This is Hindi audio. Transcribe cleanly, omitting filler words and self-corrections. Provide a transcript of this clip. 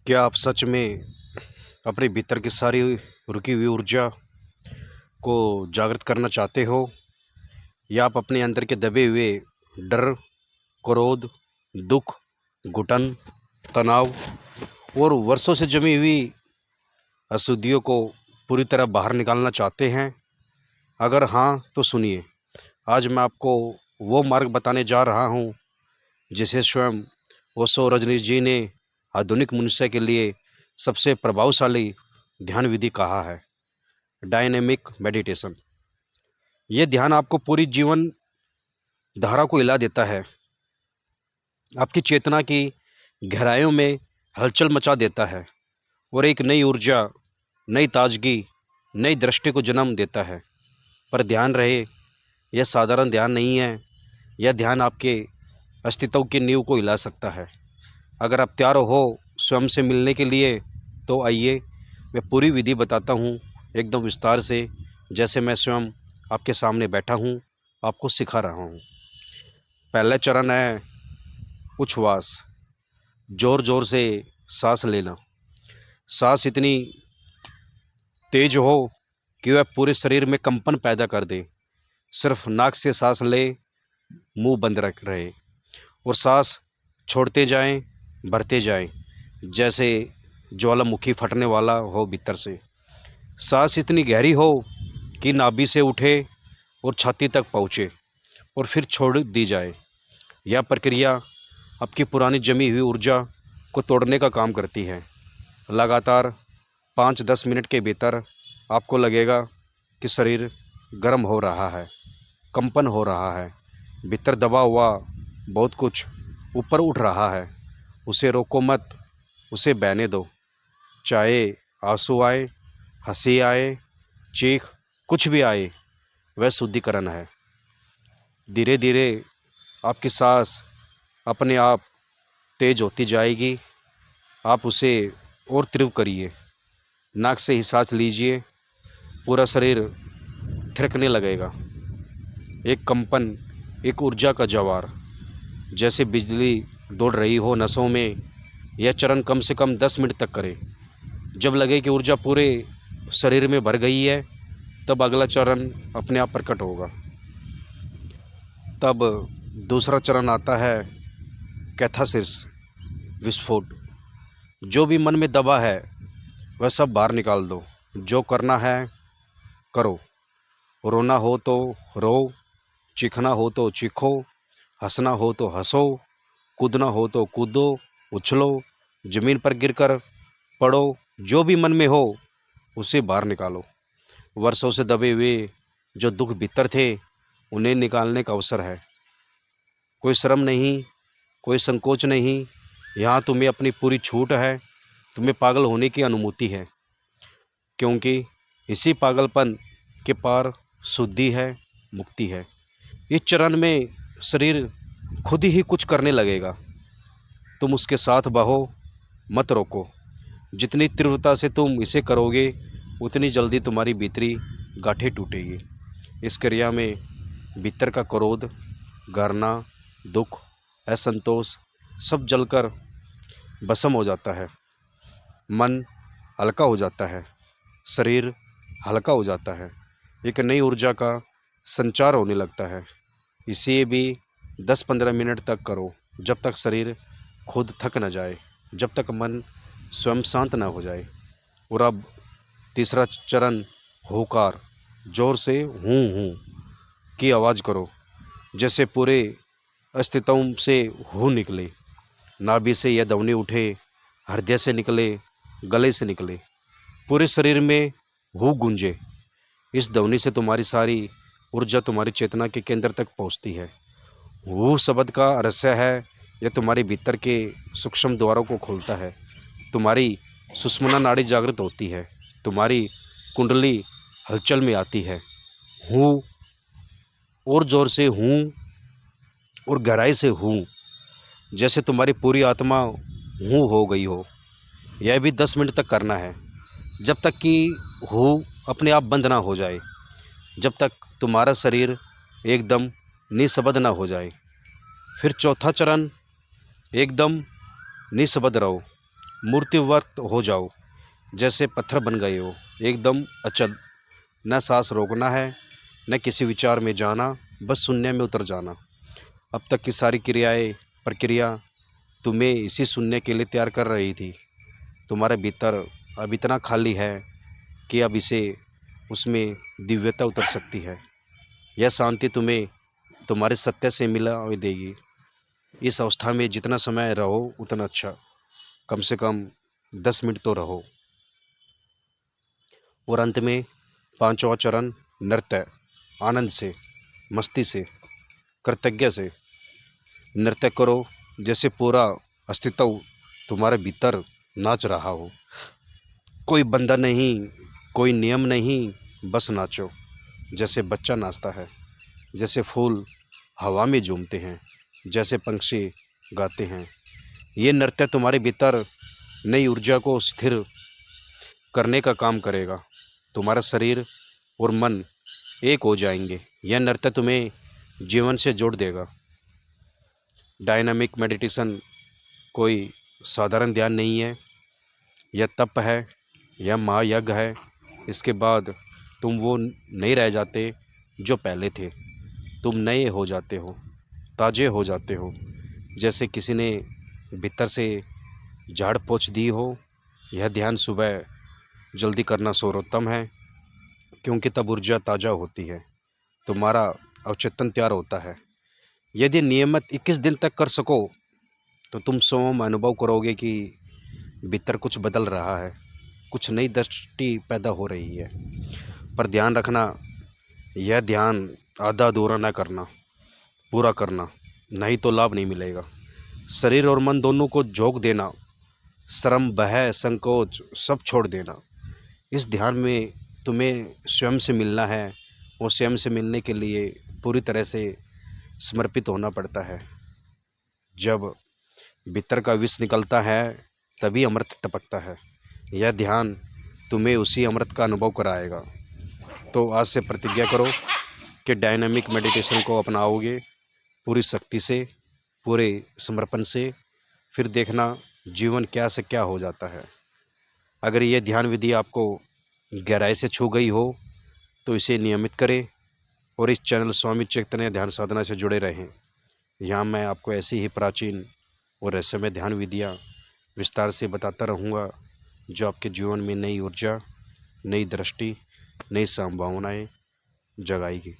क्या आप सच में अपने भीतर की सारी रुकी हुई ऊर्जा को जागृत करना चाहते हो, या आप अपने अंदर के दबे हुए डर, क्रोध, दुख, घुटन, तनाव और वर्षों से जमी हुई अशुद्धियों को पूरी तरह बाहर निकालना चाहते हैं? अगर हाँ, तो सुनिए। आज मैं आपको वो मार्ग बताने जा रहा हूँ जिसे स्वयं ओशो रजनीश जी ने आधुनिक मनुष्य के लिए सबसे प्रभावशाली ध्यान विधि कहा है, डायनेमिक मेडिटेशन। ये ध्यान आपको पूरी जीवन धारा को हिला देता है, आपकी चेतना की गहराइयों में हलचल मचा देता है और एक नई ऊर्जा, नई ताजगी, नई दृष्टि को जन्म देता है। पर ध्यान रहे, यह साधारण ध्यान नहीं है। यह ध्यान आपके अस्तित्व की नींव को हिला सकता है। अगर आप तैयार हो स्वयं से मिलने के लिए, तो आइए मैं पूरी विधि बताता हूँ, एकदम विस्तार से, जैसे मैं स्वयं आपके सामने बैठा हूँ, आपको सिखा रहा हूँ। पहला चरण है उच्छ्वास। ज़ोर ज़ोर से सांस लेना। सांस इतनी तेज हो कि वह पूरे शरीर में कंपन पैदा कर दे। सिर्फ नाक से सांस ले, मुंह बंद रख रहे, और सांस छोड़ते जाएं, भरते जाएं, जैसे ज्वालामुखी फटने वाला हो भीतर से। सांस इतनी गहरी हो कि नाभि से उठे और छाती तक पहुँचे और फिर छोड़ दी जाए। यह प्रक्रिया आपकी पुरानी जमी हुई ऊर्जा को तोड़ने का काम करती है। लगातार 5-10 मिनट के भीतर आपको लगेगा कि शरीर गर्म हो रहा है, कंपन हो रहा है, भीतर दबा हुआ बहुत कुछ ऊपर उठ रहा है। उसे रोको मत, उसे बहने दो। चाहे आंसू आए, हंसी आए, चीख, कुछ भी आए, वह शुद्धिकरण है। धीरे धीरे आपकी सांस अपने आप तेज होती जाएगी। आप उसे और तीव्र करिए। नाक से ही सांस लीजिए, पूरा शरीर थिरकने लगेगा। एक कंपन, एक ऊर्जा का ज्वार, जैसे बिजली दौड़ रही हो नसों में। यह चरण कम से कम 10 मिनट तक करें। जब लगे कि ऊर्जा पूरे शरीर में भर गई है, तब अगला चरण अपने आप प्रकट होगा। तब दूसरा चरण आता है कैथारसिस, विस्फोट। जो भी मन में दबा है वह सब बाहर निकाल दो। जो करना है करो। रोना हो तो रो, चीखना हो तो चीखो, हंसना हो तो हंसो, कूदना हो तो कूदो, उछलो, ज़मीन पर गिरकर पड़ो। जो भी मन में हो उसे बाहर निकालो। वर्षों से दबे हुए जो दुख भीतर थे, उन्हें निकालने का अवसर है। कोई शर्म नहीं, कोई संकोच नहीं। यहाँ तुम्हें अपनी पूरी छूट है। तुम्हें पागल होने की अनुमति है, क्योंकि इसी पागलपन के पार शुद्धि है, मुक्ति है। इस चरण में शरीर खुद ही कुछ करने लगेगा। तुम उसके साथ बहो, मत रोको। जितनी तीव्रता से तुम इसे करोगे, उतनी जल्दी तुम्हारी भीतरी गांठें टूटेगी। इस क्रिया में भीतर का क्रोध, घृणा, दुख, असंतोष सब जलकर भस्म हो जाता है। मन हल्का हो जाता है, शरीर हल्का हो जाता है। एक नई ऊर्जा का संचार होने लगता है। इसे भी 10-15 मिनट तक करो, जब तक शरीर खुद थक न जाए, जब तक मन स्वयं शांत न हो जाए। और अब तीसरा चरण, हुंकार। जोर से हूँ हूँ की आवाज़ करो, जैसे पूरे अस्तित्व से हूँ निकले। नाभि से यह ध्वनि उठे, हृदय से निकले, गले से निकले, पूरे शरीर में हूँ गूंजे। इस ध्वनि से तुम्हारी सारी ऊर्जा तुम्हारी चेतना के केंद्र तक पहुँचती है। हूँ शब्द का रहस्य है, यह तुम्हारे भीतर के सूक्ष्म द्वारों को खोलता है। तुम्हारी सुषुम्ना नाड़ी जागृत होती है, तुम्हारी कुंडली हलचल में आती है। हूँ, और जोर से हूँ, और गहराई से हूँ, जैसे तुम्हारी पूरी आत्मा हूँ हो गई हो। यह भी 10 मिनट तक करना है, जब तक कि हूँ अपने आप बंद ना हो जाए, जब तक तुम्हारा शरीर एकदम निःशब्द ना हो जाए। फिर चौथा चरण, एकदम निःशब्द रहो, मूर्तिवत हो जाओ, जैसे पत्थर बन गए हो, एकदम अचल। न सांस रोकना है, न किसी विचार में जाना, बस शून्य में उतर जाना। अब तक की सारी क्रियाएं, प्रक्रिया तुम्हें इसी शून्य के लिए तैयार कर रही थी। तुम्हारे भीतर अब इतना खाली है कि अब इसे उसमें दिव्यता उतर सकती है। यह शांति तुम्हें तुम्हारे सत्य से मिला देगी। इस अवस्था में जितना समय रहो उतना अच्छा, कम से कम 10 मिनट तो रहो। और अंत में पांचवा चरण नृत्य, आनंद से, मस्ती से, कृतज्ञ से नृत्य करो, जैसे पूरा अस्तित्व तुम्हारे भीतर नाच रहा हो। कोई बंधन नहीं, कोई नियम नहीं, बस नाचो जैसे बच्चा नाचता है, जैसे फूल हवा में झूमते हैं, जैसे पंछी गाते हैं। ये नृत्य तुम्हारे भीतर नई ऊर्जा को स्थिर करने का काम करेगा। तुम्हारा शरीर और मन एक हो जाएंगे। यह नृत्य तुम्हें जीवन से जोड़ देगा। डायनामिक मेडिटेशन कोई साधारण ध्यान नहीं है, यह तप है, यह महायज्ञ है। इसके बाद तुम वो नहीं रह जाते जो पहले थे। तुम नए हो जाते हो, ताजे हो जाते हो, जैसे किसी ने भीतर से झाड़ पोंछ दी हो। यह ध्यान सुबह जल्दी करना सर्वोत्तम है, क्योंकि तब ऊर्जा ताज़ा होती है, तुम्हारा अवचेतन तैयार होता है। यदि नियमित 21 दिन तक कर सको तो तुम स्वयं अनुभव करोगे कि भीतर कुछ बदल रहा है, कुछ नई दृष्टि पैदा हो रही है। पर ध्यान रखना, यह ध्यान आधा अधूरा ना करना, पूरा करना, नहीं तो लाभ नहीं मिलेगा। शरीर और मन दोनों को झोंक देना, शर्म, भय, संकोच सब छोड़ देना। इस ध्यान में तुम्हें स्वयं से मिलना है, और स्वयं से मिलने के लिए पूरी तरह से समर्पित होना पड़ता है। जब भीतर का विष निकलता है तभी अमृत टपकता है। यह ध्यान तुम्हें उसी अमृत का अनुभव कराएगा। तो आज से प्रतिज्ञा करो कि डायनामिक मेडिटेशन को अपनाओगे पूरी शक्ति से, पूरे समर्पण से, फिर देखना जीवन क्या से क्या हो जाता है। अगर ये ध्यान विधि आपको गहराई से छू गई हो तो इसे नियमित करें, और इस चैनल स्वामी चैतन्य ध्यान साधना से जुड़े रहें। यहाँ मैं आपको ऐसी ही प्राचीन और रहस्यमय ध्यान विधियाँ विस्तार से बताता रहूँगा, जो आपके जीवन में नई ऊर्जा, नई दृष्टि, नई संभावनाएं जगाएगी।